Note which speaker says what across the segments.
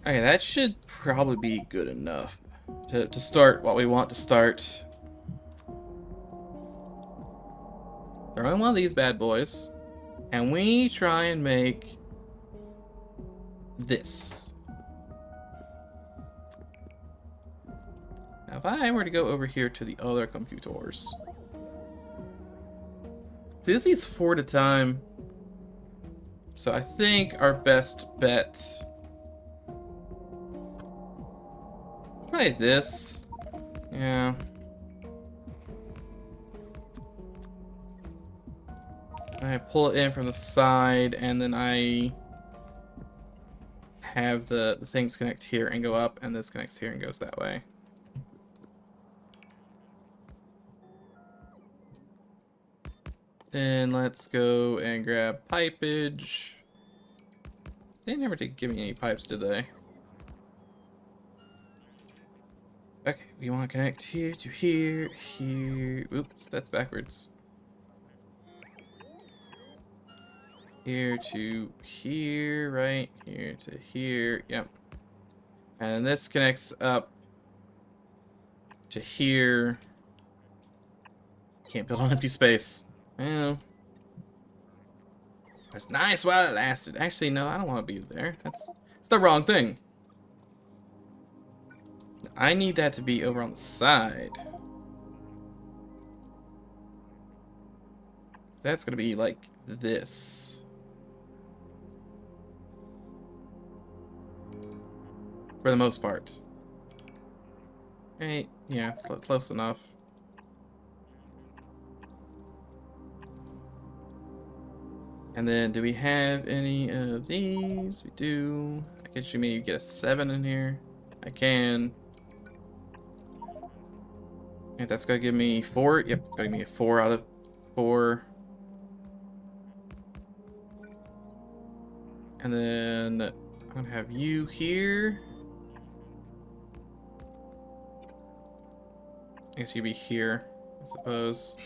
Speaker 1: Okay, that should probably be good enough to start what we want to start. Throw in one of these bad boys, and we try and make this. Now, if I were to go over here to the other computers, see, this needs 4 at a time. So I think our best bet, probably this. Yeah. I pull it in from the side, and then I have the things connect here and go up, and this connects here and goes that way. Then let's go and grab pipage. They never did give me any pipes, did they? Okay, we want to connect here to here, here. Oops, that's backwards. Here to here, right? Here to here, yep. And this connects up to here. Can't build on empty space. Well, that's nice while it lasted. Actually, no, I don't want to be there. That's the wrong thing. I need that to be over on the side. That's gonna be like this. For the most part. Right, yeah, close enough. And then, do we have any of these? We do. I guess you maybe get a 7 in here. I can. And that's gonna give me 4. Yep, it's gonna give me a 4 out of 4. And then I'm gonna have you here. I guess you'd be here, I suppose.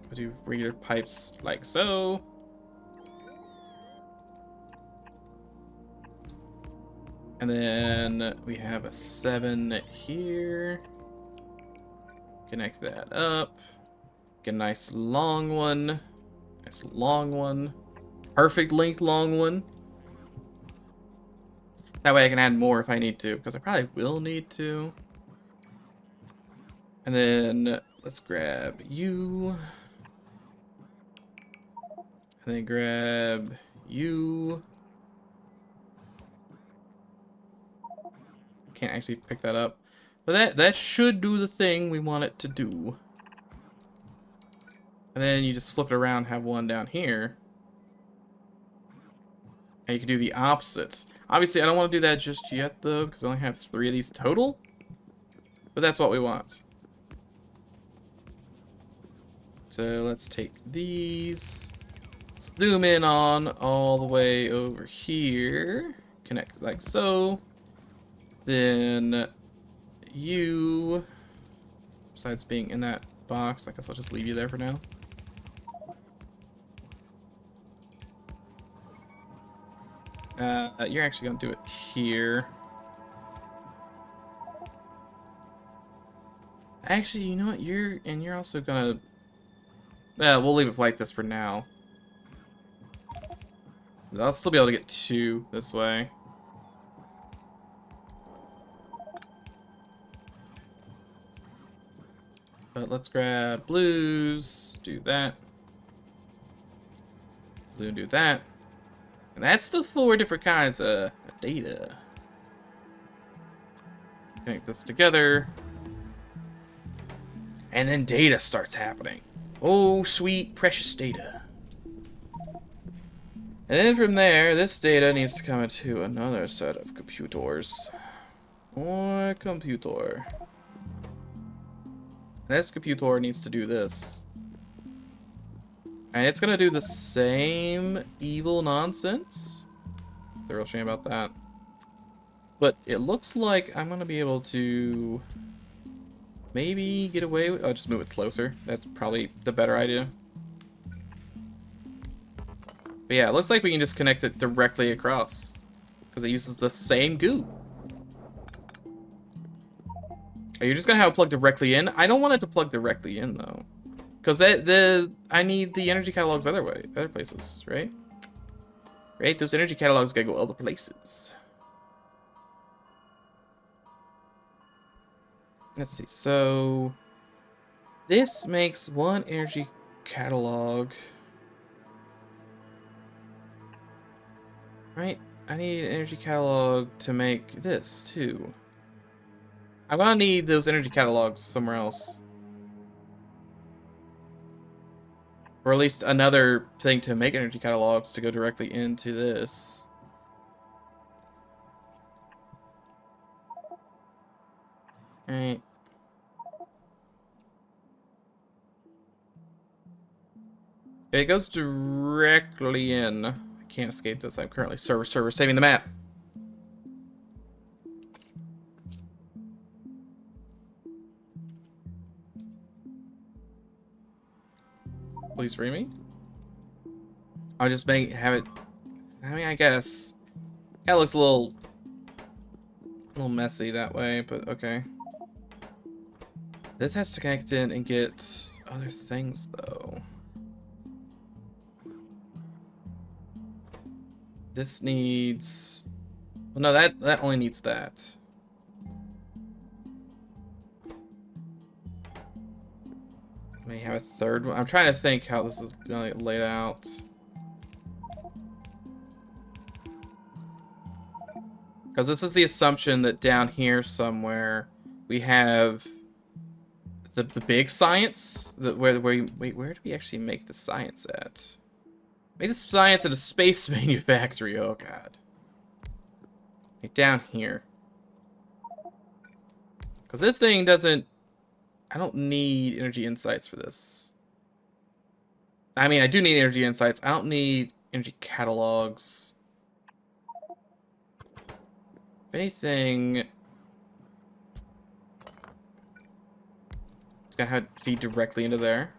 Speaker 1: I'll do regular pipes like so. And then we have a 7 here. Connect that up. Get a nice long one. Nice long one. Perfect length long one. That way I can add more if I need to, because I probably will need to. And then let's grab you. And then grab you. Can't actually pick that up. But that should do the thing we want it to do. And then you just flip it around, have one down here. And you can do the opposites. Obviously, I don't want to do that just yet, though, because I only have 3 of these total. But that's what we want. So let's take these. Zoom in on all the way over here. Connect like so. Then you, besides being in that box, I guess I'll just leave you there for now. You're actually gonna do it here. Actually, you know what? You're also gonna. We'll leave it like this for now. But I'll still be able to get 2 this way. But let's grab blues. Do that. Blue, do that. And that's the 4 different kinds of data. Connect this together. And then data starts happening. Oh, sweet, precious data. And then from there, this data needs to come into another set of computers. Or computer. This computer needs to do this. And it's gonna do the same evil nonsense. It's a real shame about that. But it looks like I'm gonna be able to maybe get away with. I'll just move it closer. That's probably the better idea. But yeah, it looks like we can just connect it directly across. Because it uses the same goo. Are you just gonna have it plug directly in? I don't want it to plug directly in though. Because I need the energy catalogs other places, right? Right? Those energy catalogs gotta go other places. Let's see, so this makes one energy catalog. Right? I need an energy catalog to make this too. I'm gonna need those energy catalogs somewhere else. Or at least another thing to make energy catalogs to go directly into this. Right. It goes directly in. I can't escape this. I'm currently server saving the map. Please free me. I'll just have it. I mean, I guess that looks a little messy that way, but okay. This has to connect in and get other things though. This needs. Well, no, that only needs that. May have a third one. I'm trying to think how this is gonna get laid out. Because this is the assumption that down here somewhere we have the big science. Wait, where do we actually make the science at? Make the science at a space manufactory. Oh god. Like down here. Because this thing doesn't. I don't need energy insights for this. I mean, I do need energy insights. I don't need energy catalogs. If anything, it's gonna have to feed directly into there.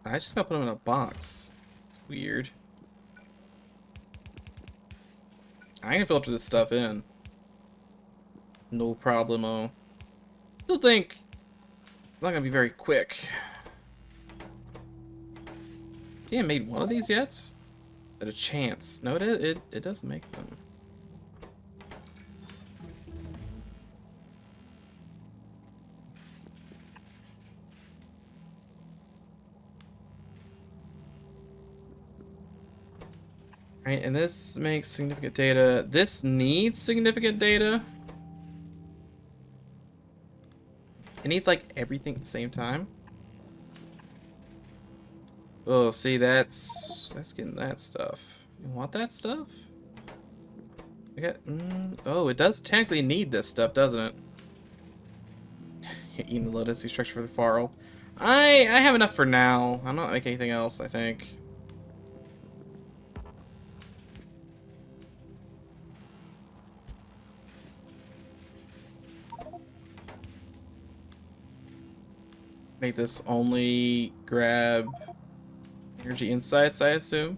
Speaker 1: I just gotta put them in a box. It's weird. I can filter this stuff in. No problemo. Still think it's not gonna be very quick. See, I made one of these yet? At a chance. No, it does make them. Right, and this makes significant data. This needs significant data. It needs like everything at the same time. Oh, see, that's getting that stuff. You want that stuff? I got. Oh, it does technically need this stuff, doesn't it? Eating the lotus structure for the Faro. I have enough for now. I'm not making anything else, I think. Make this only grab energy insights, I assume.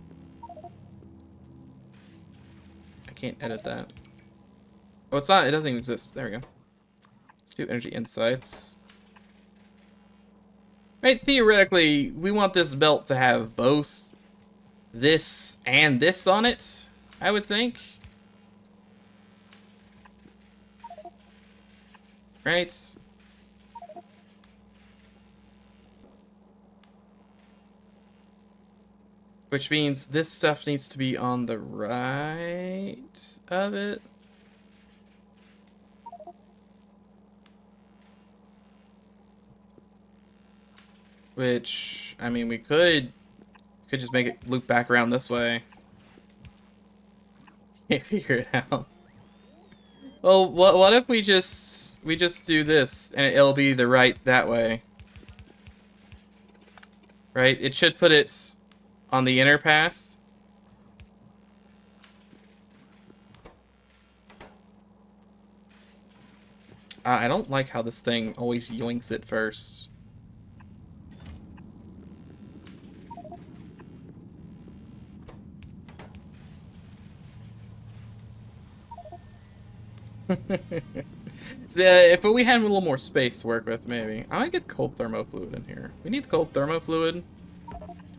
Speaker 1: I can't edit that. Oh, it's not. It doesn't even exist. There we go. Let's do energy insights. Right, theoretically, we want this belt to have both this and this on it, I would think. Right? Which means this stuff needs to be on the right of it. Which, I mean, we could just make it loop back around this way. Can't figure it out. Well, what if we just do this and it'll be the right that way? Right? It should put it on the inner path. I don't like how this thing always yoinks it first. So, if we had a little more space to work with, maybe. I might get cold thermofluid in here. We need the cold thermofluid.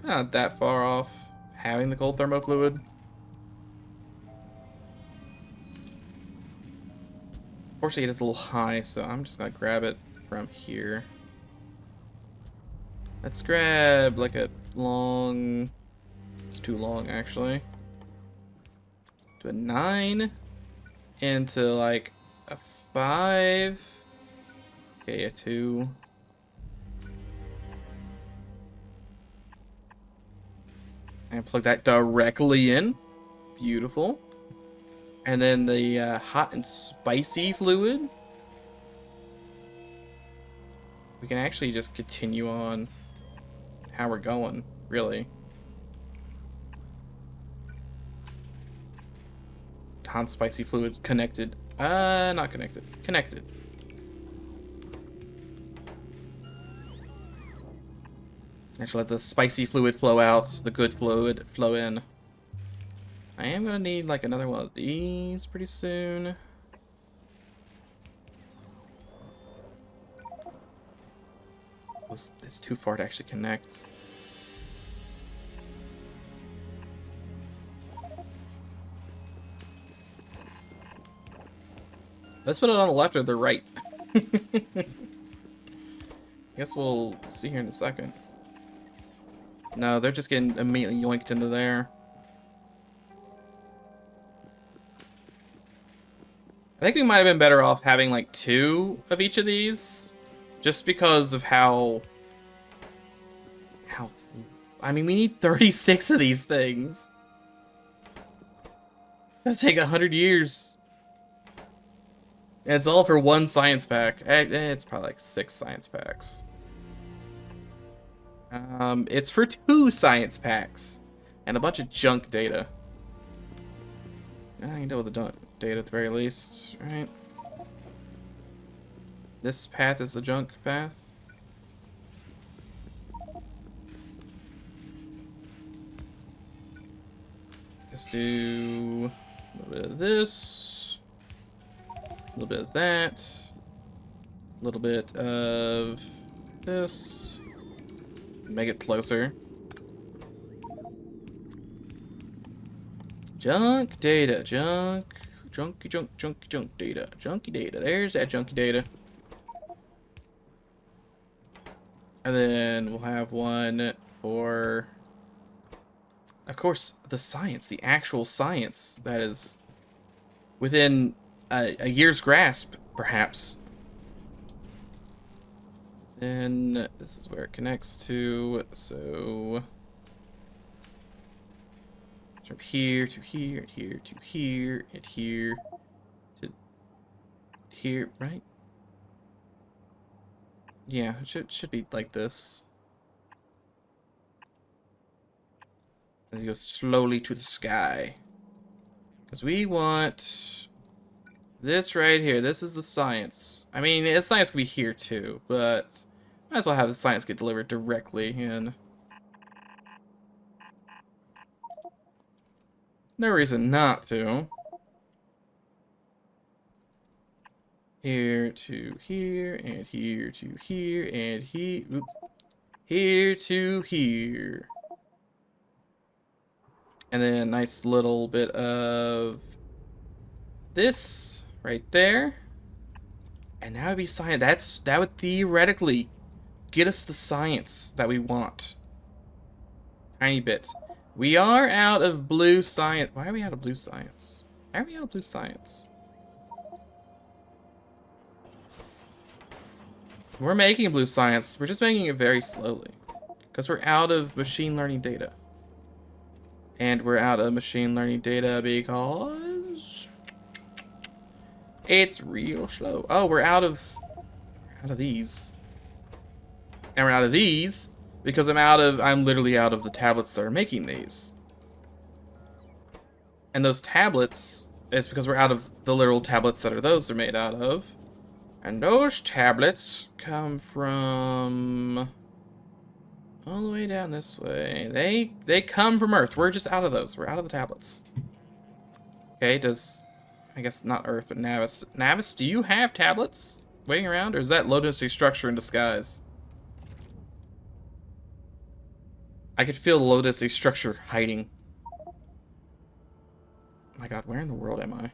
Speaker 1: Not that far off having the cold thermofluid. Unfortunately, it is a little high, so I'm just gonna grab it from here. Let's grab like a long... It's too long, actually. Do a 9 into like a 5. Okay, a 2. And plug that directly in. Beautiful. And then the hot and spicy fluid. We can actually just continue on how we're going, really. Hot and spicy fluid connected. Not connected. Connected. Actually, let the spicy fluid flow out, the good fluid flow in. I am gonna need like another one of these pretty soon. It's too far to actually connect. Let's put it on the left or the right. Guess we'll see here in a second. No, they're just getting immediately yoinked into there. I think we might have been better off having like 2 of each of these. Just because of how... I mean, we need 36 of these things. It's gonna take 100 years. And it's all for 1 science pack. It's probably like 6 science packs. It's for 2 science packs. And a bunch of junk data. I can deal with the data at the very least, right? This path is the junk path. Let's do a little bit of this, a little bit of that, a little bit of this. Make it closer. Junk data, junk data, junky data. There's that junky data. And then we'll have one for, of course, the science, the actual science that is within a year's grasp, perhaps. Then this is where it connects to, so from here to here, and here to here, and here to here, right? Yeah, it should be like this. As you go slowly to the sky. Because we want this right here. This is the science. I mean, the science can be here too, but might as well have the science get delivered directly in. No reason not to. Here to here, and here to here, and here to here. And then a nice little bit of this right there. And that would be science. That would theoretically get us the science that we want. Tiny bits. We are out of blue science. Why are we out of blue science? Why are we out of blue science? We're making blue science. We're just making it very slowly. Because we're out of machine learning data. And we're out of machine learning data because it's real slow. Oh, we're out of these. And we're out of these because I'm literally out of the tablets that are making these. And those tablets is because we're out of the literal tablets that those are made out of. And those tablets come from all the way down this way. They come from Earth. We're just out of those. We're out of the tablets. Okay, I guess not Earth, but Navis. Navis, do you have tablets waiting around, or is that low-density structure in disguise? I could feel the low-density structure hiding. Oh my god, where in the world am I?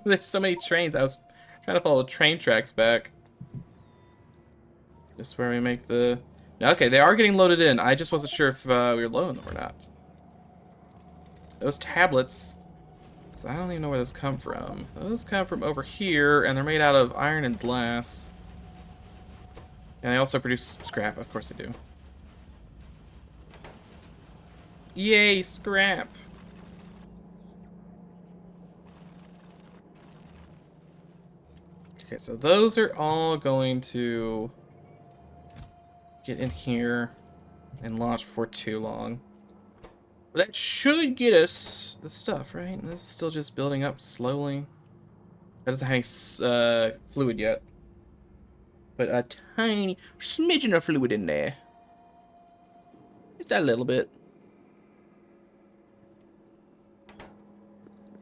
Speaker 1: There's so many trains. I was trying to follow the train tracks back. This is where we make the... Okay, they are getting loaded in. I just wasn't sure if we were loading them or not. Those tablets... I don't even know where those come from. Those come from over here, and they're made out of iron and glass. And they also produce scrap. Of course they do. Yay, scrap! Okay, so those are all going to get in here and launch before too long. That should get us the stuff, right? This is still just building up slowly. That doesn't have any fluid yet. But a tiny smidgen of fluid in there. Just a little bit.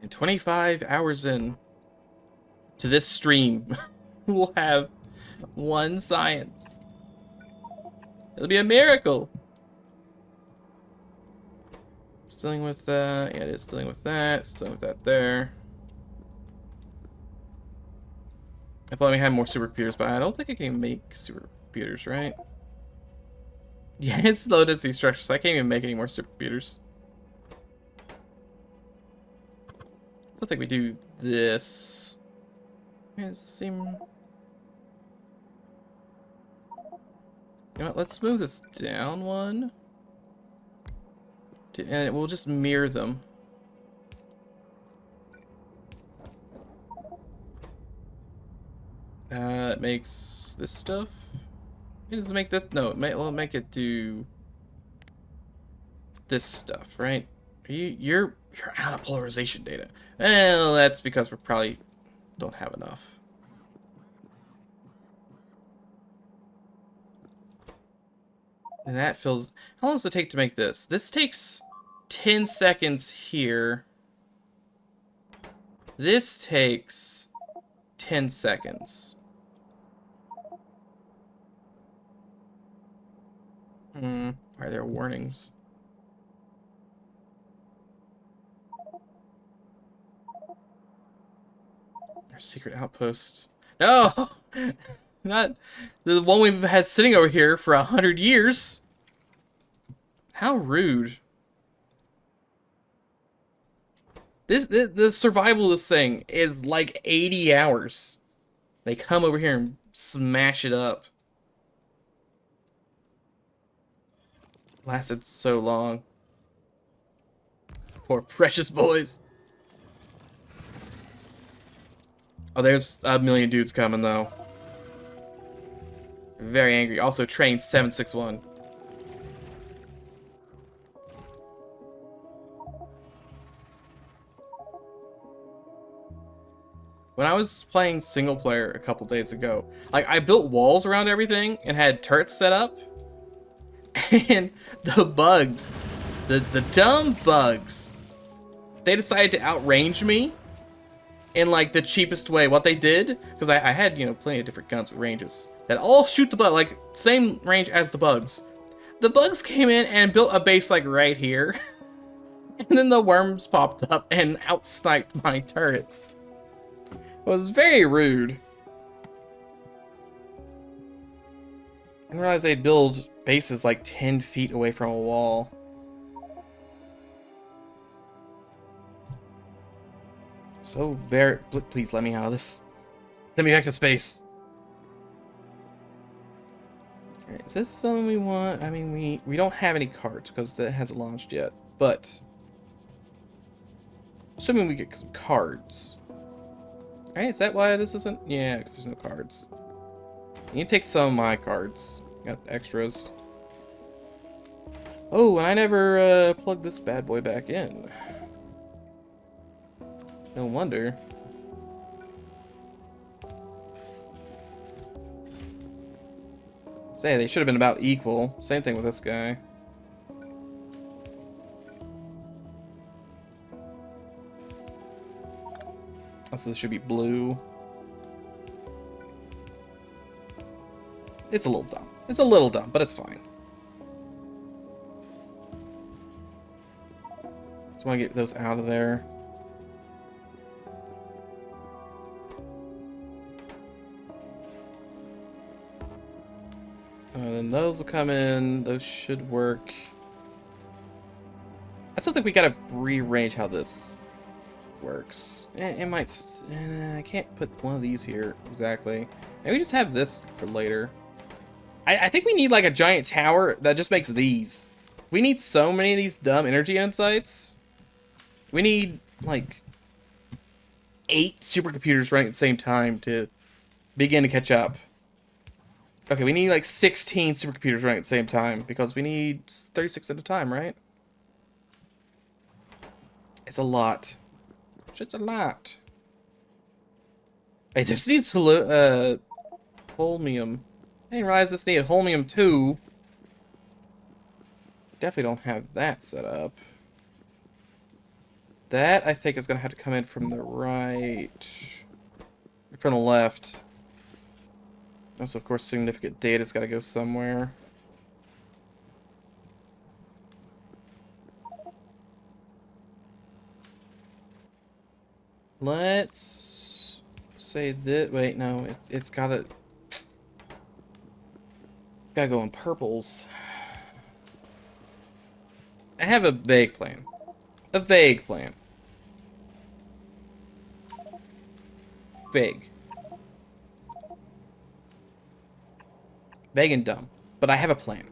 Speaker 1: And 25 hours in to this stream, we'll have one science. It'll be a miracle. It's dealing with that. Yeah, it is dealing with that. It's dealing with that there. I thought we had more supercomputers, but I don't think I can make supercomputers, right? Yeah, it's low density structure, so I can't even make any more supercomputers. I don't think we do this. Yeah, does this seem... You know what, let's move this down one. And we'll just mirror them. It makes this stuff. It doesn't make this. No, it'll make it do this stuff, right? You're out of polarization data. Well, that's because we probably don't have enough. And that feels... How long does it take to make this? This takes 10 seconds here. This takes 10 seconds. Are there warnings? Our secret outpost. No! Not the one we've had sitting over here for 100 years. How rude. The survival of this thing is like 80 hours. They come over here and smash it up. Lasted so long. Poor precious boys. Oh, there's a million dudes coming though. Very angry. Also train 761. When I was playing single player a couple days ago, like I built walls around everything and had turrets set up. And the bugs, the dumb bugs, they decided to outrange me in like the cheapest way. What they did, because I had, you know, plenty of different guns with ranges that all shoot the bug, like same range as the bugs. The bugs came in and built a base like right here. And then the worms popped up and outsniped my turrets. It was very rude. I didn't realize they'd build bases like 10 feet away from a wall. So very... Please let me out of this. Send me back to space. Alright, is this something we want? I mean, we don't have any cards because that hasn't launched yet. But... assuming we get some cards. Alright, is that why this isn't? Yeah, because there's no cards. You can take some of my cards. Got extras. Oh, and I never plugged this bad boy back in. No wonder. Say, they should have been about equal. Same thing with this guy. Also, this should be blue. It's a little dumb. It's a little dumb, but it's fine. Just want to get those out of there. Then those will come in. Those should work. I still think we gotta rearrange how this works. It might. I can't put one of these here exactly. Maybe just have this for later. I think we need like a giant tower that just makes these. We need so many of these dumb energy insights. We need like 8 supercomputers running at the same time to begin to catch up. Okay, we need like 16 supercomputers running at the same time because we need 36 at a time, right? It's a lot. It's a lot. It just needs holmium. I didn't realize this needed holmium too. Definitely don't have that set up. That I think is gonna have to come in from the right, from the left. Also, of course, significant data's got to go somewhere. Let's say that. Wait, no, it's gotta. It's gotta go in purples. I have a vague plan. A vague plan. Vague. Vague and dumb. But I have a plan.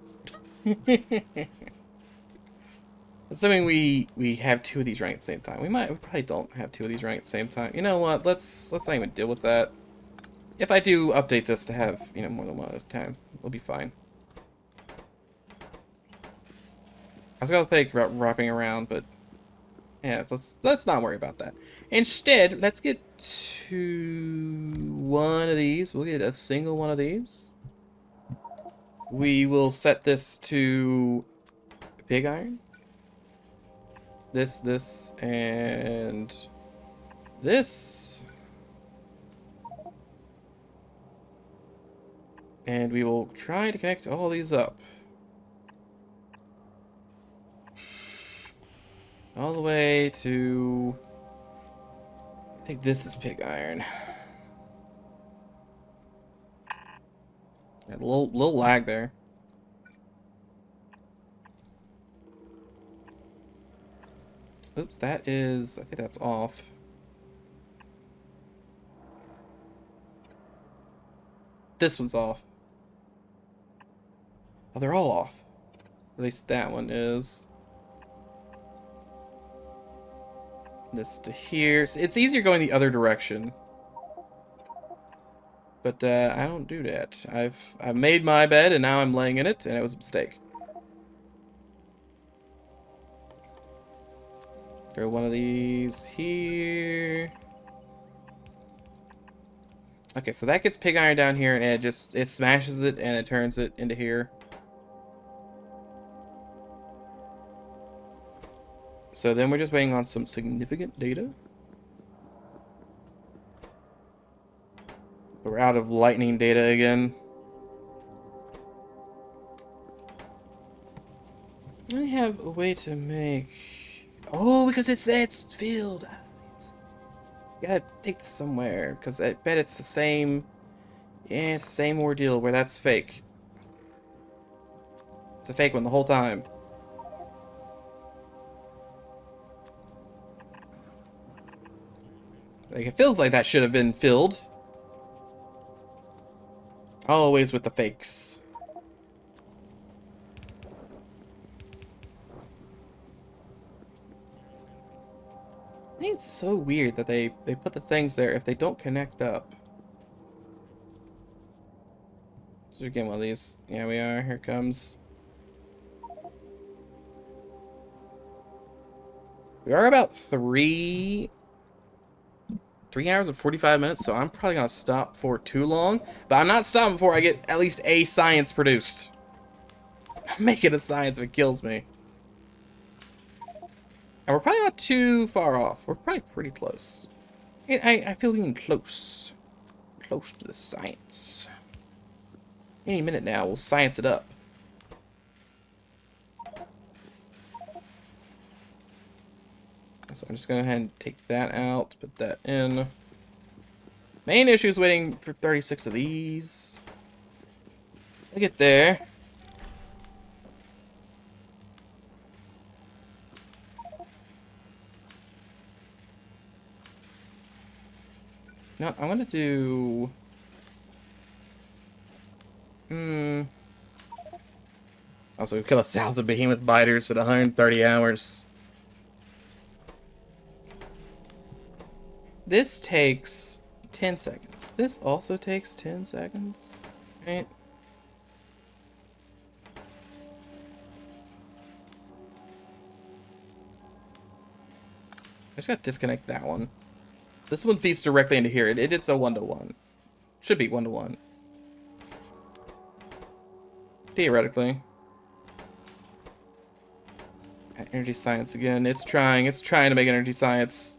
Speaker 1: Assuming we have 2 of these running at the same time. We probably don't have 2 of these running at the same time. You know what? Let's not even deal with that. If I do update this to have, you know, more than one at a time, we'll be fine. I was gonna think about wrapping around, but yeah, let's not worry about that. Instead, let's get to one of these. We'll get a single one of these. We will set this to pig iron. This, and this. And we will try to connect all these up. All the way to... I think this is pig iron. A little lag there. Oops, that is... I think that's off. This one's off. Oh, they're all off. At least that one is. This to here. So it's easier going the other direction. But I don't do that. I've made my bed and now I'm laying in it, and it was a mistake. Throw one of these here. Okay, so that gets pig iron down here, and it smashes it and it turns it into here. So then we're just waiting on some significant data. But we're out of lightning data again. I have a way to make... Oh, because it's filled. You gotta take this somewhere, because I bet it's the same... Yeah, it's the same ordeal where that's fake. It's a fake one the whole time. Like, it feels like that should have been filled. Always with the fakes. I think it's so weird that they put the things there if they don't connect up. So we're getting one of these. Yeah, we are. Here it comes. We are about 3 3 hours and 45 minutes, so I'm probably gonna stop for too long. But I'm not stopping before I get at least a science produced. I'm making a science if it kills me. And we're probably not too far off. We're probably pretty close. I feel being close. Close to the science. Any minute now, we'll science it up. So I'm just going to go ahead and take that out, put that in. Main issue is waiting for 36 of these. I'll get there. No, I'm going to do... Also, we've got 1,000 behemoth biters at 130 hours. This takes 10 seconds. This also takes 10 seconds. Right? I just gotta disconnect that one. This one feeds directly into here. It's a 1-to-1. Should be 1-to-1. Theoretically. Energy science again. It's trying to make energy science.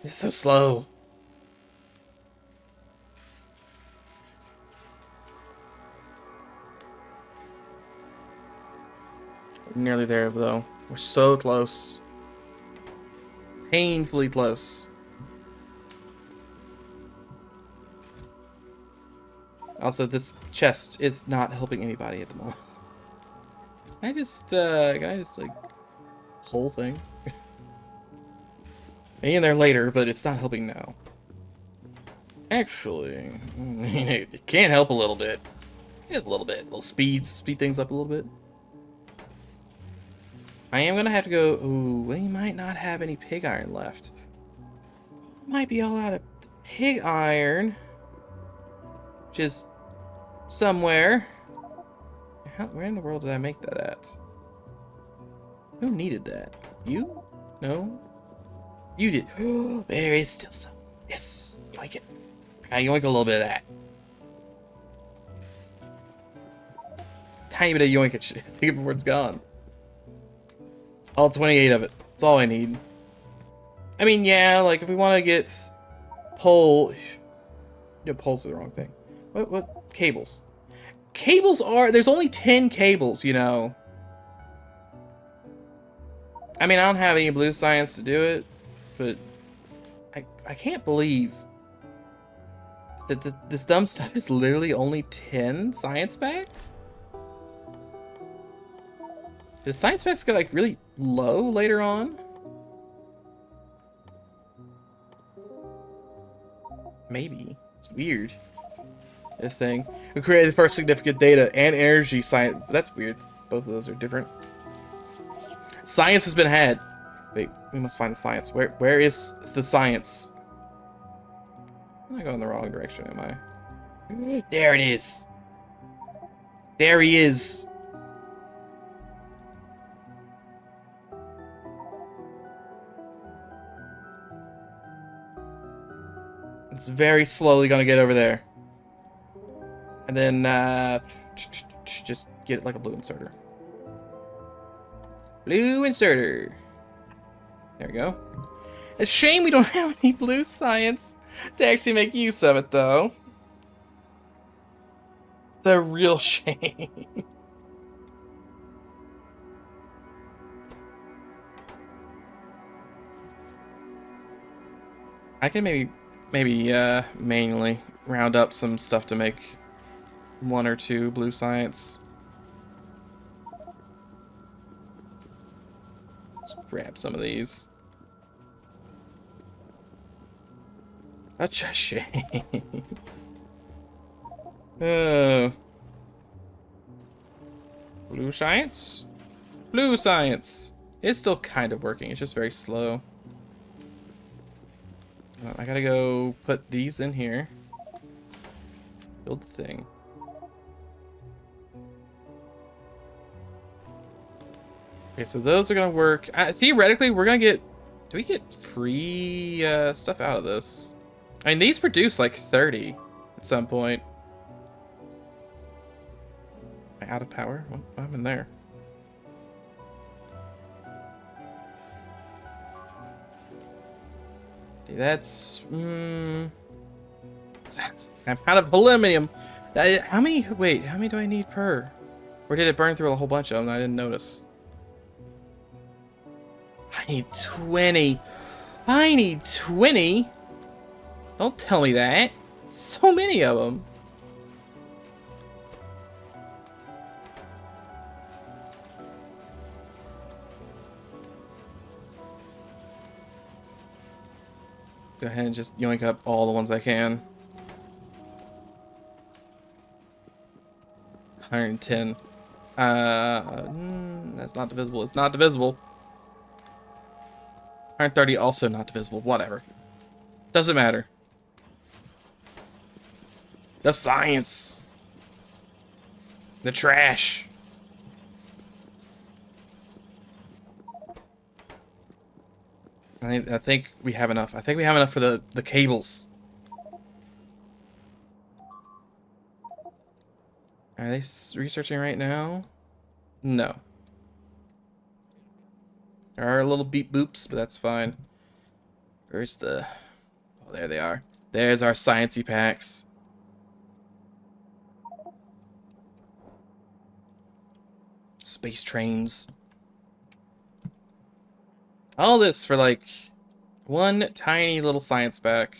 Speaker 1: It's so slow. We're nearly there, though. We're so close. Painfully close. Also, this chest is not helping anybody at the moment. Can I just like, whole thing? Be in there later, but it's not helping now. Actually, it can help a little bit. Just a little bit. A little speed things up a little bit. I am gonna have to go. Ooh, we might not have any pig iron left. Might be all out of pig iron. Which is somewhere. Where in the world did I make that at? Who needed that? You? No? You did. There is still some. Yes. Yoink it. Yoink a little bit of that. Tiny bit of yoink it. Take it before it's gone. All 28 of it. That's all I need. I mean, yeah, like, if we want to get pole... No, poles are the wrong thing. What? Cables. Cables are... There's only 10 cables, you know. I mean, I don't have any blue science to do it, but... I can't believe that this dumb stuff is literally only 10 science packs? Did science packs get, like, really low later on? Maybe. It's weird. This thing. We created the first significant data and energy science. That's weird. Both of those are different. Science has been had. Wait, we must find the science. Where is the science? I'm not going the wrong direction, am I? There it is. There he is. It's very slowly gonna get over there. And then, just get it like a blue inserter. Blue inserter. There we go. It's a shame we don't have any blue science to actually make use of it, though. It's a real shame. I can maybe manually round up some stuff to make 1 or 2 blue science. Let's grab some of these. Such a shame. Oh. Blue science? Blue science! It's still kind of working, it's just very slow. I gotta go put these in here. Build the thing. Okay, so those are gonna work. Theoretically, we're gonna get Do we get free stuff out of this? I mean, these produce like 30 at some point. Am I out of power? What happened there? That's... I'm out of aluminum. How many... Wait, how many do I need per? Or did it burn through a whole bunch of them? I didn't notice. I need 20. I need 20? Don't tell me that. So many of them. Go ahead and just yoink up all the ones I can. 110. That's not divisible. It's not divisible. 130 also not divisible. Whatever. Doesn't matter. The science. The trash. I think we have enough. I think we have enough for the cables. Are they researching right now? No. There are little beep boops, but that's fine. Where's the... Oh, there they are. There's our sciencey packs. Space trains. All this for like one tiny little science pack.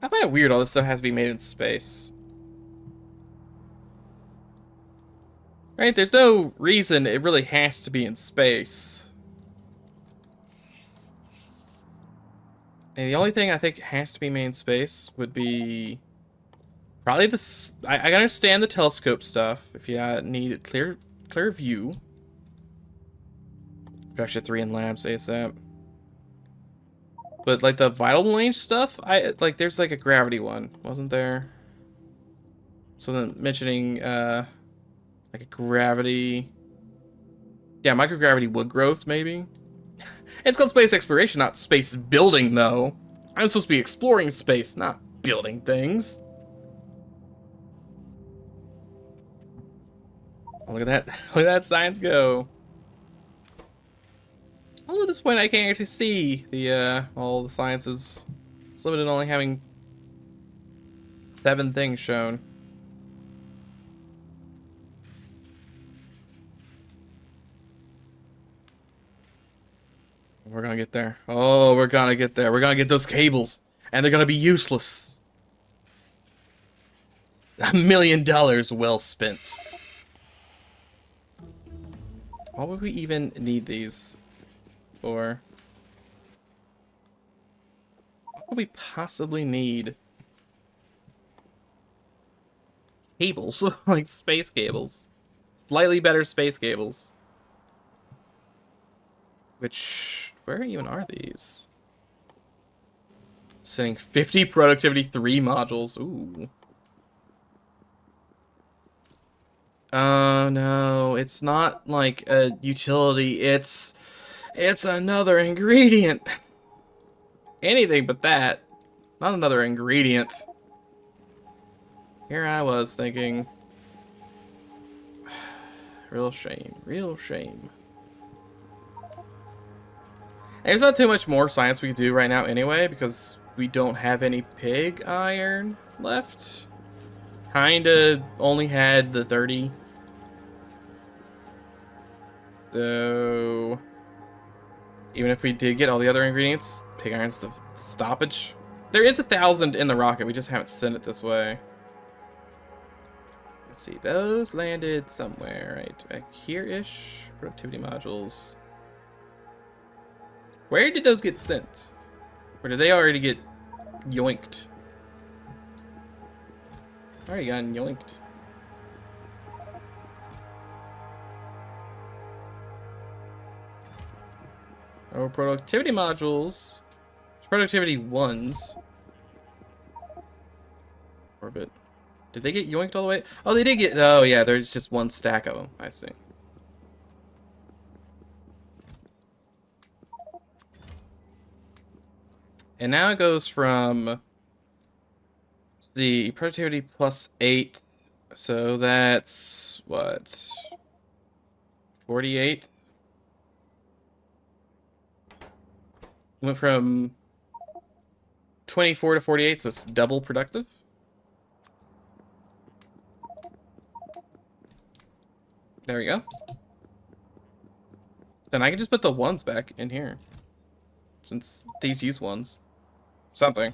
Speaker 1: I find it weird all this stuff has to be made in space. Right? There's no reason it really has to be in space. And the only thing I think has to be made in space would be probably this. I can understand the telescope stuff if you need a clear view. Production 3 in labs ASAP. But like the vital range stuff, there's like a gravity one, wasn't there? Something mentioning like a gravity. Yeah, microgravity wood growth, maybe. It's called space exploration, not space building, though. I'm supposed to be exploring space, not building things. Oh, look at that. Look at that science go. Although at this point I can't actually see the all the sciences. It's limited to only having 7 things shown. We're gonna get there. Oh, we're gonna get there. We're gonna get those cables. And they're gonna be useless. $1 million well spent. Why would we even need these for? What would we possibly need? Cables. Like space cables. Slightly better space cables. Which... Where even are these? Setting 50 productivity 3 modules. Ooh. Oh no, it's not like a utility, it's another ingredient. Anything but that. Not another ingredient. Here I was thinking. Real shame, real shame. There's not too much more science we can do right now anyway, because we don't have any pig iron left. Kinda only had the 30. So even if we did get all the other ingredients, pig iron's the stoppage. There is 1,000 in the rocket, we just haven't sent it this way. Let's see, those landed somewhere right back here-ish. Productivity modules. Where did those get sent? Or did they already get yoinked? Already gotten yoinked. Oh, productivity modules. Productivity ones. Orbit. Did they get yoinked all the way? Oh, they did get... Oh, yeah, there's just one stack of them. I see. And now it goes from the productivity +8. So that's what? 48? Went from 24 to 48, so it's double productive. There we go. Then I can just put the ones back in here, since these use ones. Something.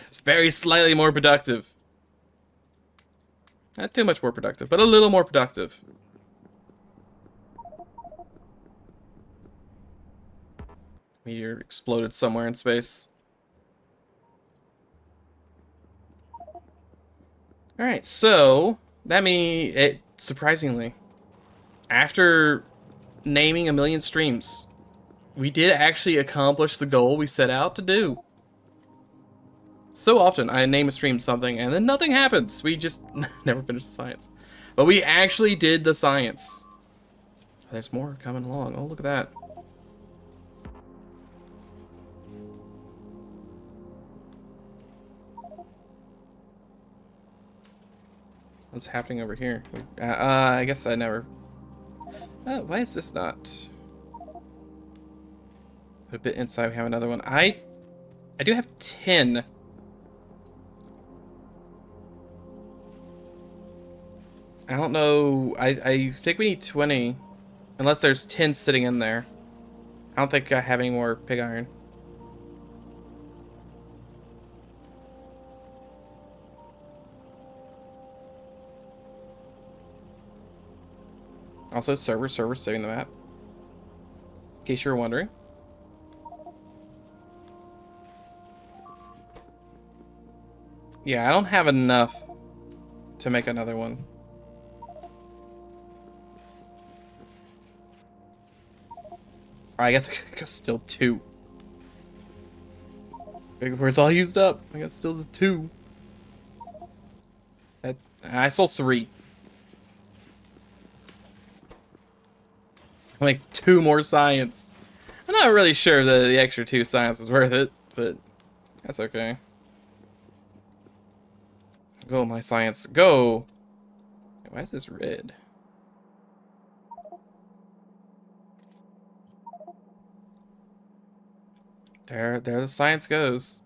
Speaker 1: It's very slightly more productive. Not too much more productive, but a little more productive. Meteor exploded somewhere in space. Alright, so that means it surprisingly, after naming 1,000,000 streams, we did actually accomplish the goal we set out to do. So often I name a stream something and then nothing happens. We just never finish the science. But we actually did the science. There's more coming along. Oh, look at that. What's happening over here? I guess I never... why is this not... Put a bit inside, we have another one. I do have 10. I don't know. I think we need 20. Unless there's 10 sitting in there. I don't think I have any more pig iron. Also, server saving the map. In case you were wondering. Yeah, I don't have enough to make another one. I guess I got still 2. Before it's all used up, I got still the 2. I sold 3. I'll make 2 more science. I'm not really sure that the extra 2 science is worth it, but that's okay. Go, my science, go! Why is this red? There the science goes.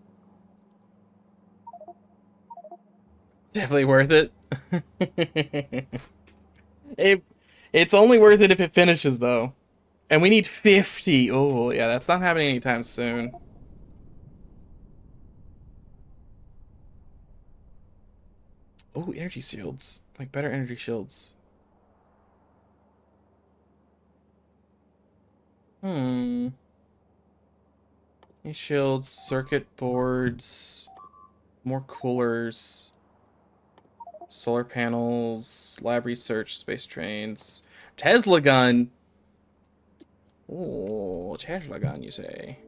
Speaker 1: Definitely worth it. It's only worth it if it finishes, though. And we need 50. Oh, yeah, that's not happening anytime soon. Oh, energy shields. Like, better energy shields. These shields, circuit boards, more coolers, solar panels, lab research, space trains, Tesla gun. Oh, Tesla gun, you say?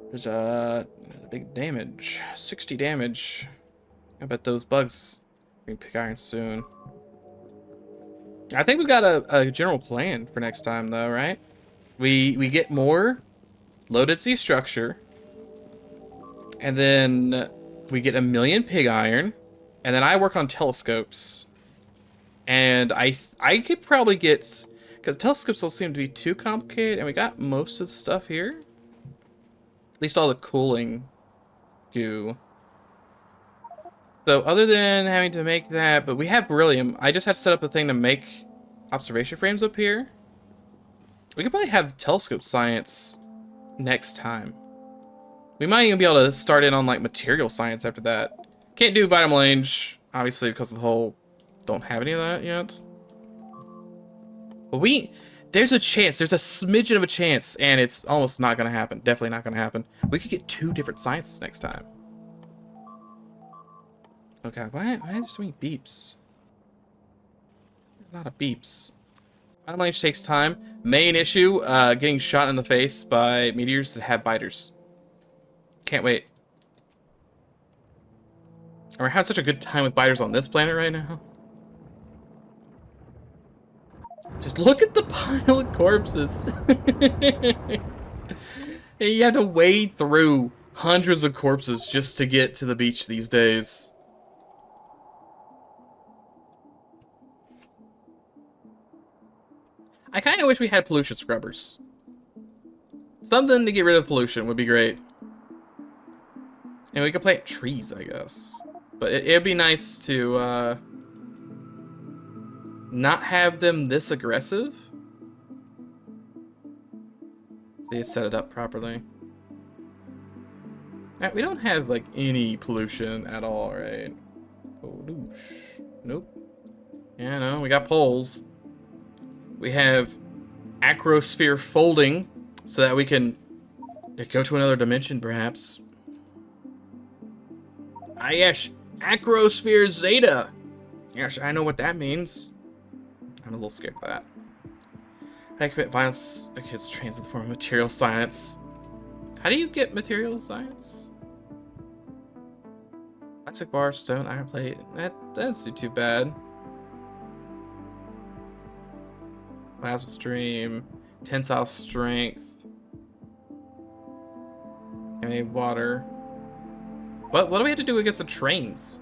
Speaker 1: There's a big damage, 60 damage. I bet those bugs bring pig iron soon. I think we got a general plan for next time, though, right? We get more loaded sea structure, and then we get 1,000,000 pig iron, and then I work on telescopes, and I could probably get, because telescopes don't seem to be too complicated, and we got most of the stuff here, at least all the cooling goo. So other than having to make that, but we have beryllium. I just have to set up the thing to make observation frames up here. We could probably have telescope science next time. We might even be able to start in on like material science after that. Can't do vital range, obviously, because of the whole don't have any of that yet. But there's a chance, there's a smidgen of a chance, and it's almost not gonna happen. Definitely not gonna happen. We could get 2 different sciences next time. Okay, why are there so many beeps? A lot of beeps. Vital range takes time. Main issue, getting shot in the face by meteors that have biters. Can't wait. And we're having such a good time with biters on this planet right now. Just look at the pile of corpses. You have to wade through hundreds of corpses just to get to the beach these days. I kind of wish we had pollution scrubbers. Something to get rid of pollution would be great. And we could plant trees, I guess. But it'd be nice to not have them this aggressive. So you set it up properly. Alright, we don't have like any pollution at all, right? Oh, nope. Yeah, no, we got poles. We have acrosphere folding so that we can go to another dimension, perhaps. Ah, yes, acrosphere zeta. Yes, I know what that means. I'm a little scared of that. I commit violence against trains in the form of material science. How do you get material science? Plastic bar, stone, iron plate. That doesn't do too bad. Plasma stream, tensile strength. Okay, water. What do we have to do against the trains?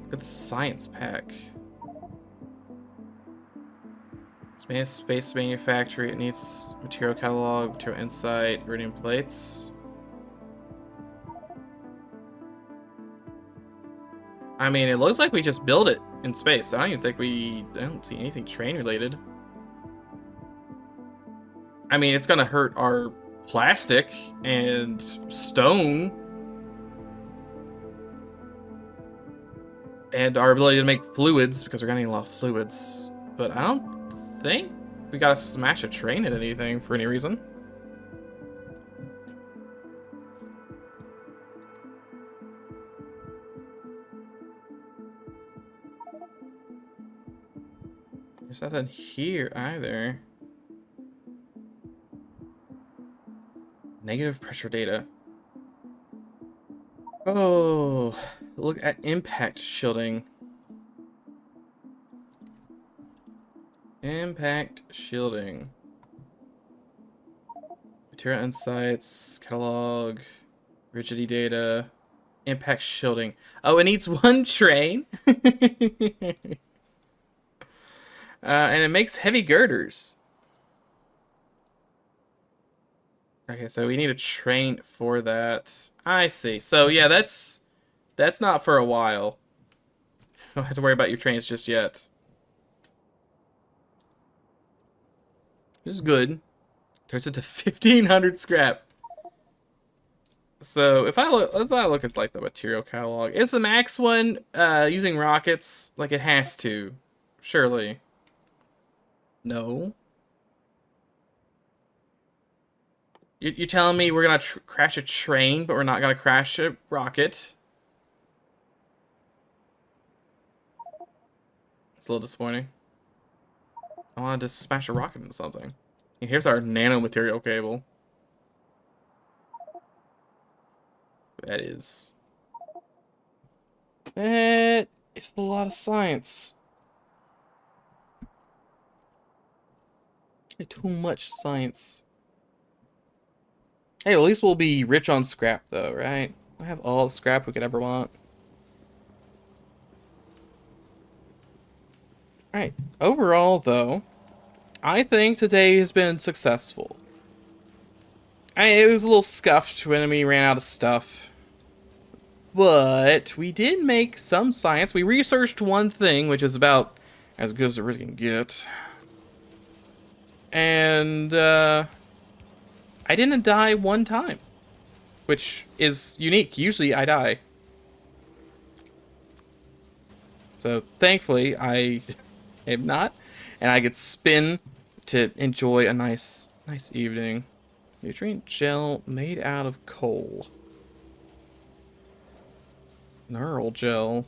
Speaker 1: Look at the science pack. Space manufacturing. It needs material catalog, material insight, iridium plates. I mean, it looks like we just build it in space. I don't see anything train related. I mean, it's gonna hurt our plastic and stone and our ability to make fluids because we're gonna need a lot of fluids. But I don't think we gotta smash a train at anything for any reason. There's nothing here either. Negative pressure data. Oh, look at impact shielding. Impact shielding. Material insights, catalog, rigidity data, impact shielding. Oh, it needs one train. And it makes heavy girders. Okay, so we need a train for that. I see. So yeah, that's not for a while. Don't have to worry about your trains just yet. This is good. Turns into 1,500 scrap. So if I look at like the material catalog, is the max one using rockets? Like it has to, surely. No. You're telling me we're gonna crash a train, but we're not gonna crash a rocket? It's a little disappointing. I wanted to smash a rocket into something. And here's our nanomaterial cable. That is a lot of science. Too much science. Hey, at least we'll be rich on scrap, though, right? I have all the scrap we could ever want. Alright, overall, though, I think today has been successful. It was a little scuffed when we ran out of stuff. But we did make some science. We researched one thing, which is about as good as it really can get. And, I didn't die one time, which is unique. Usually I die. So thankfully I am not, and I get spin to enjoy a nice evening. Nutrient gel made out of coal. Neural gel.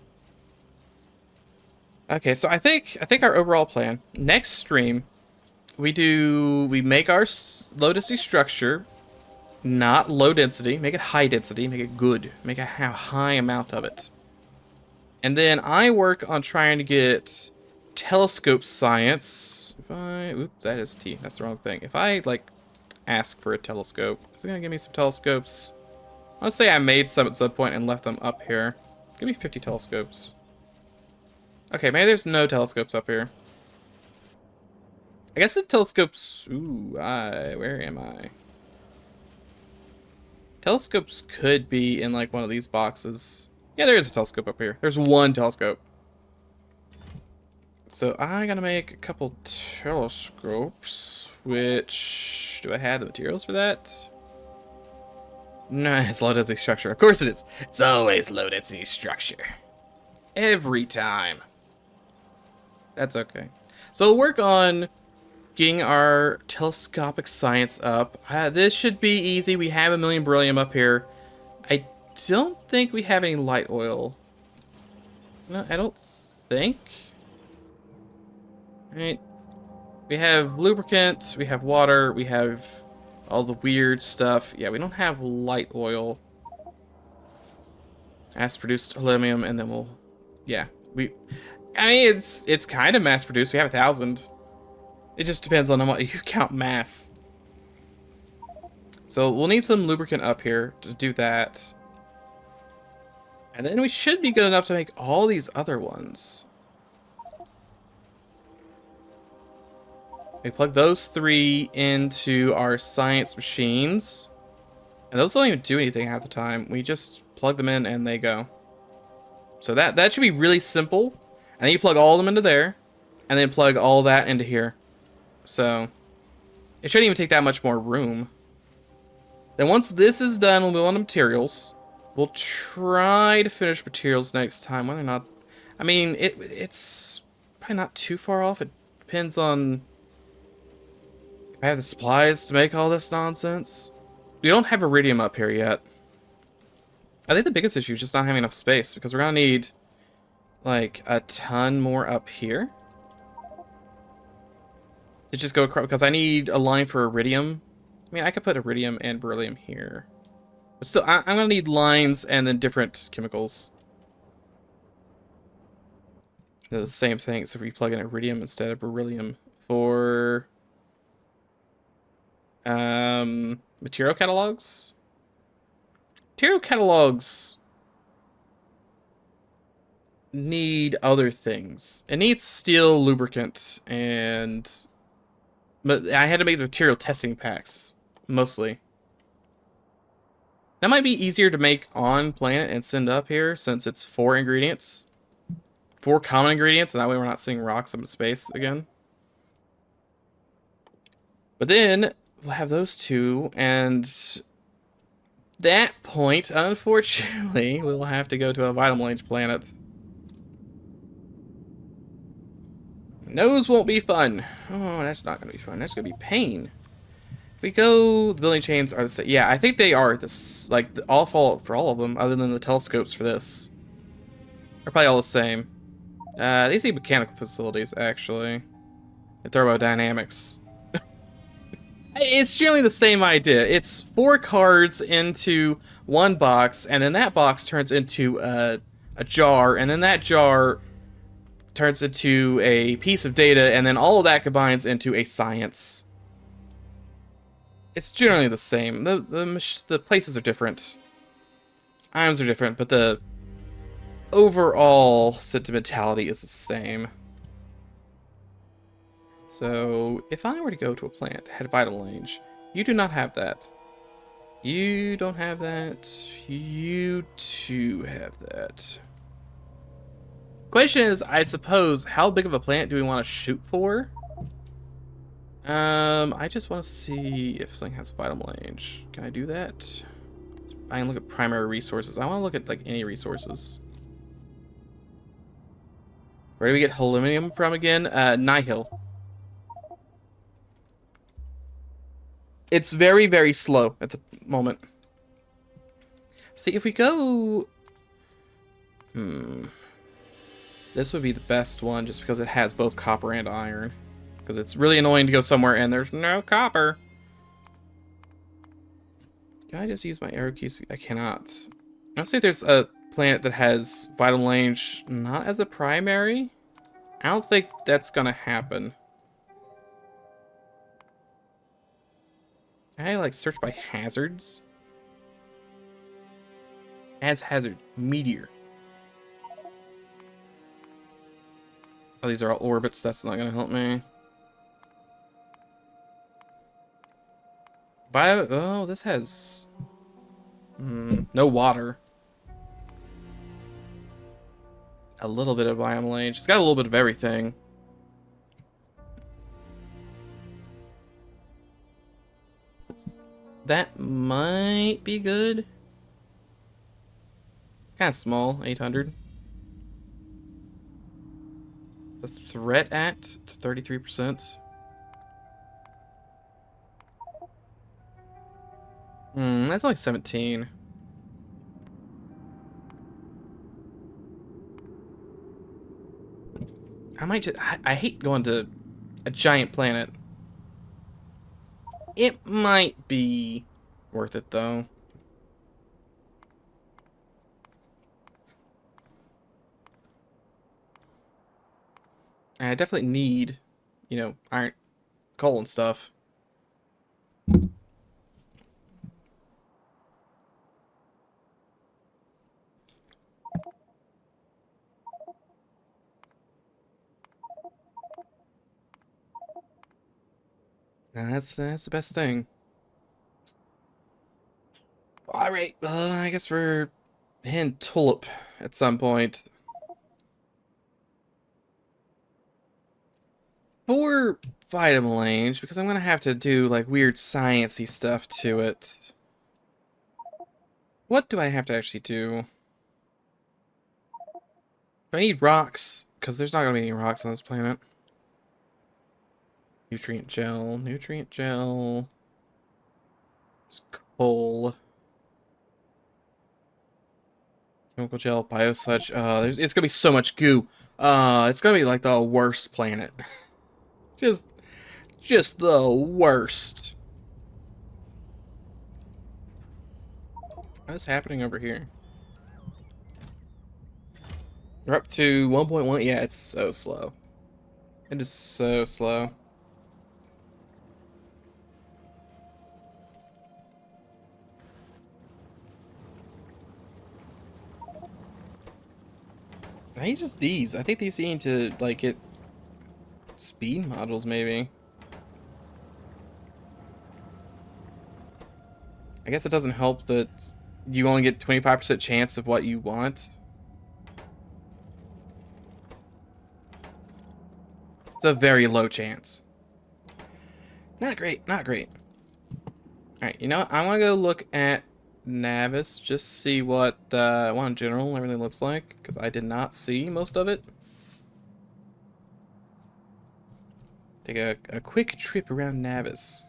Speaker 1: Okay, so I think our overall plan next stream. We make our low density structure, not low density, make it high density, make it good, make a high amount of it. And then I work on trying to get telescope science. If I... Oops, that is T. That's the wrong thing. If I, like, ask for a telescope, is it going to give me some telescopes? Let's say I made some at some point and left them up here. Give me 50 telescopes. Okay, maybe there's no telescopes up here. I guess the telescopes... Ooh, where am I? Telescopes could be in, like, one of these boxes. Yeah, there is a telescope up here. There's one telescope. So I gotta make a couple telescopes, which... Do I have the materials for that? No, it's low density structure. Of course it is. It's always low density structure. Every time. That's okay. So we'll work on getting our telescopic science up. This should be easy. We have 1,000,000 beryllium up here. I don't think we have any light oil. No, I don't think. Alright. We have lubricant, we have water, we have all the weird stuff. Yeah, we don't have light oil. Mass-produced aluminum, and then we'll... Yeah, I mean, it's kind of mass-produced. We have 1,000. It just depends on what you count mass. So we'll need some lubricant up here to do that. And then we should be good enough to make all these other ones. We plug those 3 into our science machines. And those don't even do anything half the time. We just plug them in and they go. So that should be really simple. And then you plug all of them into there. And then plug all that into here. So it shouldn't even take that much more room. Then once this is done, we'll move on to materials. We'll try to finish materials next time. Whether or not... I mean, it's probably not too far off. It depends on... I have the supplies to make all this nonsense. We don't have iridium up here yet. I think the biggest issue is just not having enough space, because we're gonna need like a ton more up here to just go across, because I need a line for iridium. I mean, I could put iridium and beryllium here, but still, I'm gonna need lines and then different chemicals. They're the same thing, so if we plug in iridium instead of beryllium for material catalogs. Material catalogs need other things. It needs steel lubricant, but I had to make the material testing packs mostly. That might be easier to make on planet and send up here, since it's 4 ingredients, 4 common ingredients, and that way we're not sending rocks up into space again. But then we'll have those 2, and that point, unfortunately, we'll have to go to a vitamin range planet. Those won't be fun. Oh, that's not going to be fun. That's going to be pain. If we go, the building chains are the same. Yeah, I think they are this, like, all fault for all of them, other than the telescopes for this. They're probably all the same. These need mechanical facilities, actually. And thermodynamics. It's generally the same idea. It's 4 cards into 1 box, and then that box turns into a jar, and then that jar turns into a piece of data, and then all of that combines into a science. It's generally the same. The places are different. Items are different, but the overall sentimentality is the same. So, if I were to go to a planet that had vital range, you do not have that. You don't have that. You too have that. Question is, I suppose, how big of a planet do we want to shoot for? I just want to see if something has vital range. Can I do that? I can look at primary resources. I want to look at, like, any resources. Where do we get aluminum from again? Nihil. It's very, very slow at the moment. See, if we go... This would be the best one, just because it has both copper and iron. Because it's really annoying to go somewhere and there's no copper. Can I just use my arrow keys? I cannot. I'll say there's a planet that has vital range not as a primary. I don't think that's gonna happen. Can I like search by hazards? As hazard, meteor. Oh, these are all orbits. That's not gonna help me. Bio. Oh, this has no water. A little bit of biome range. It's got a little bit of everything. That might be good. Kind of small, 800. The threat at 33%. That's only 17. I might just. I hate going to a giant planet. It might be worth it though. And I definitely need, iron, coal and stuff. And that's the best thing. All right, I guess we're in Tulip at some point. For vitamin range, because I'm gonna have to do like weird sciencey stuff to it. What do I have to actually do? Do I need rocks? Because there's not gonna be any rocks on this planet. Nutrient gel, nutrient gel. It's coal. Chemical gel, biosludge. It's gonna be so much goo. It's gonna be like the worst planet. just the worst. What's happening over here? We're up to 1.1. Yeah, it's so slow. It is so slow. I think just these. I think these need to like get speed modules maybe. I guess it doesn't help that you only get 25% chance of what you want. It's a very low chance. Not great, not great. Alright, you know what? I want to go look at Navis, just see what in general everything looks like, because I did not see most of it. Take a quick trip around Navis.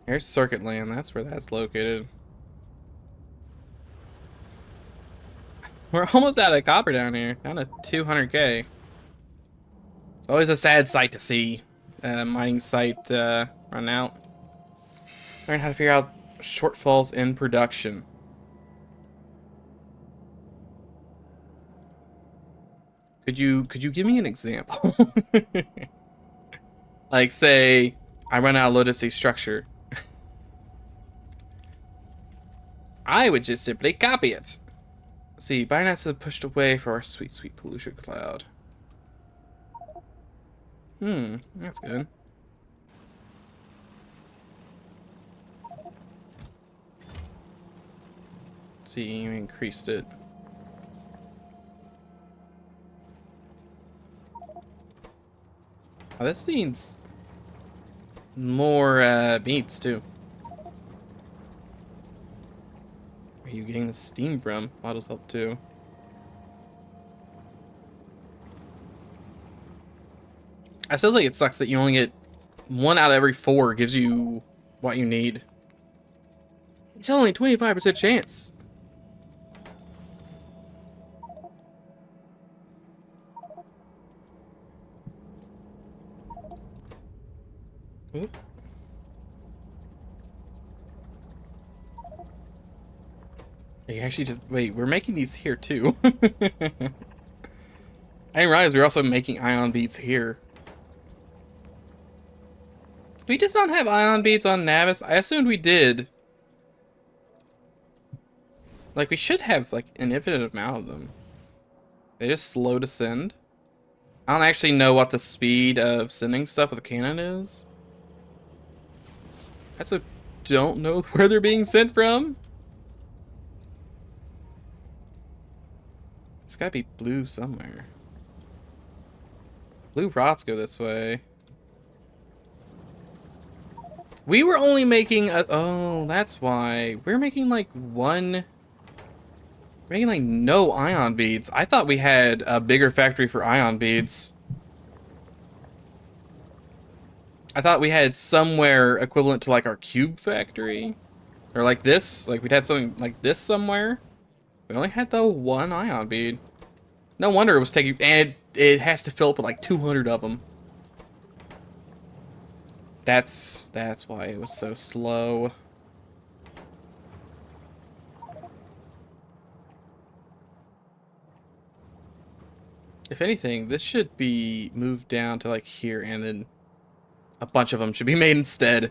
Speaker 1: There's Circuit Land, that's where that's located. We're almost out of copper down here, down to 200k. Always a sad sight to see mining site run out. Learn how to figure out shortfalls in production. Could you give me an example? Like say I run out of low-density structure. I would just simply copy it. See, biomass is pushed away for our sweet, sweet pollution cloud. That's good. See, you increased it. Oh, this needs more meats too. Where are you getting the steam from? Models help too. I still think it sucks that you only get 1 out of every 4 gives you what you need. It's only 25% chance. You actually just wait. We're making these here too. I didn't realize we're also making ion beads here. Do we just not have ion beads on Navis? I assumed we did. Like, we should have, like, an infinite amount of them. They just slow to send. I don't actually know what the speed of sending stuff with a cannon is. I also don't know where they're being sent from. It's gotta be blue somewhere. Blue rods go this way. We were only making a... Oh, that's why. We're making, like, one... We're making, like, no ion beads. I thought we had a bigger factory for ion beads. I thought we had somewhere equivalent to, like, our cube factory. Or like this. Like, we'd had something like this somewhere. We only had the one ion bead. No wonder it was taking... And it has to fill up with, like, 200 of them. That's why it was so slow. If anything, this should be moved down to like here, and then a bunch of them should be made instead.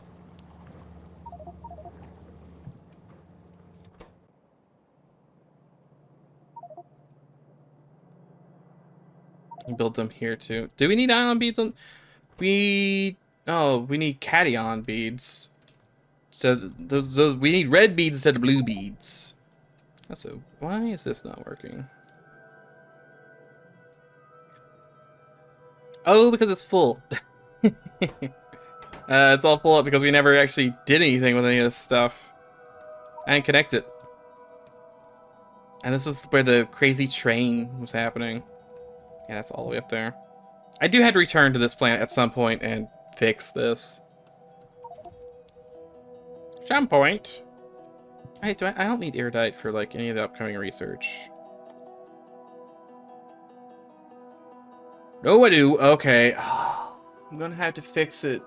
Speaker 1: And build them here too. Do we need ion beads on? Oh, we need cation beads. So those we need red beads instead of blue beads. So why is this not working? Oh, because it's full. It's all full up because we never actually did anything with any of this stuff. I didn't connect it. And this is where the crazy train was happening. Yeah, that's all the way up there. I do have to return to this planet at some point and fix this. Some point. Hey, I don't need Erudite for like any of the upcoming research. No, I do. Okay. I'm gonna have to fix it.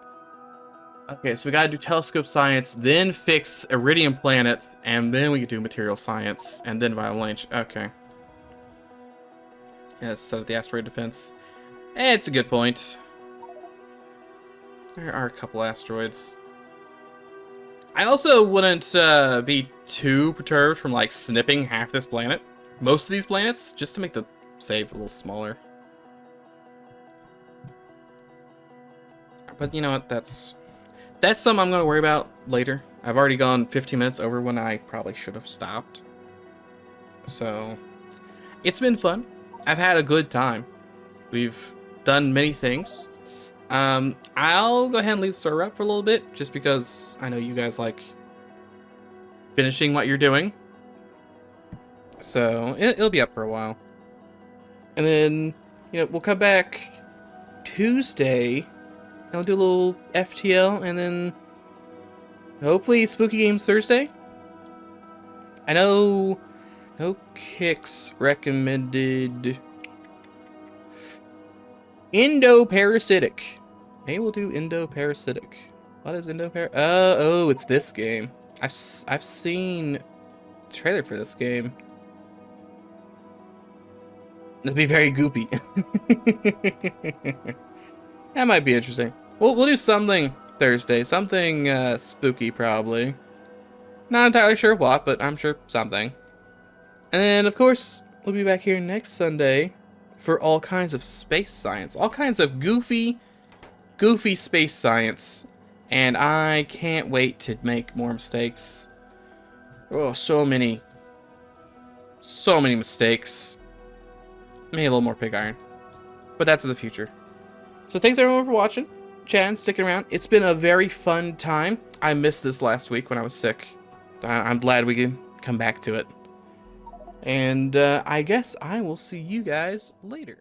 Speaker 1: Okay, so we gotta do telescope science, then fix Iridium planet, and then we can do material science, and then violence. Okay. Yeah, set up the asteroid defense. It's a good point. There are a couple asteroids. I also wouldn't be too perturbed from like snipping half this planet, most of these planets, just to make the save a little smaller. But you know what? That's something I'm gonna worry about later. I've already gone 15 minutes over when I probably should have stopped. So it's been fun. I've had a good time. We've done many things. I'll go ahead and leave the server up for a little bit, just because I know you guys like finishing what you're doing. So it'll be up for a while. And then, you know, we'll come back Tuesday. I'll do a little FTL, and then hopefully Spooky Games Thursday. I know no kicks recommended Indo-Parasitic. Maybe we'll do Indo-Parasitic. What is oh, it's this game. I've seen the trailer for this game. It'll be very goopy. That might be interesting. We'll do something Thursday. Something spooky, probably. Not entirely sure what, but I'm sure something. And then, of course, we'll be back here next Sunday for all kinds of space science. All kinds of goofy space science. And I can't wait to make more mistakes. Oh, so many mistakes. Maybe a little more pig iron. But that's in the future. So thanks everyone for watching, chatting, sticking around. It's been a very fun time. I missed this last week when I was sick. I'm glad we can come back to it. And I guess I will see you guys later.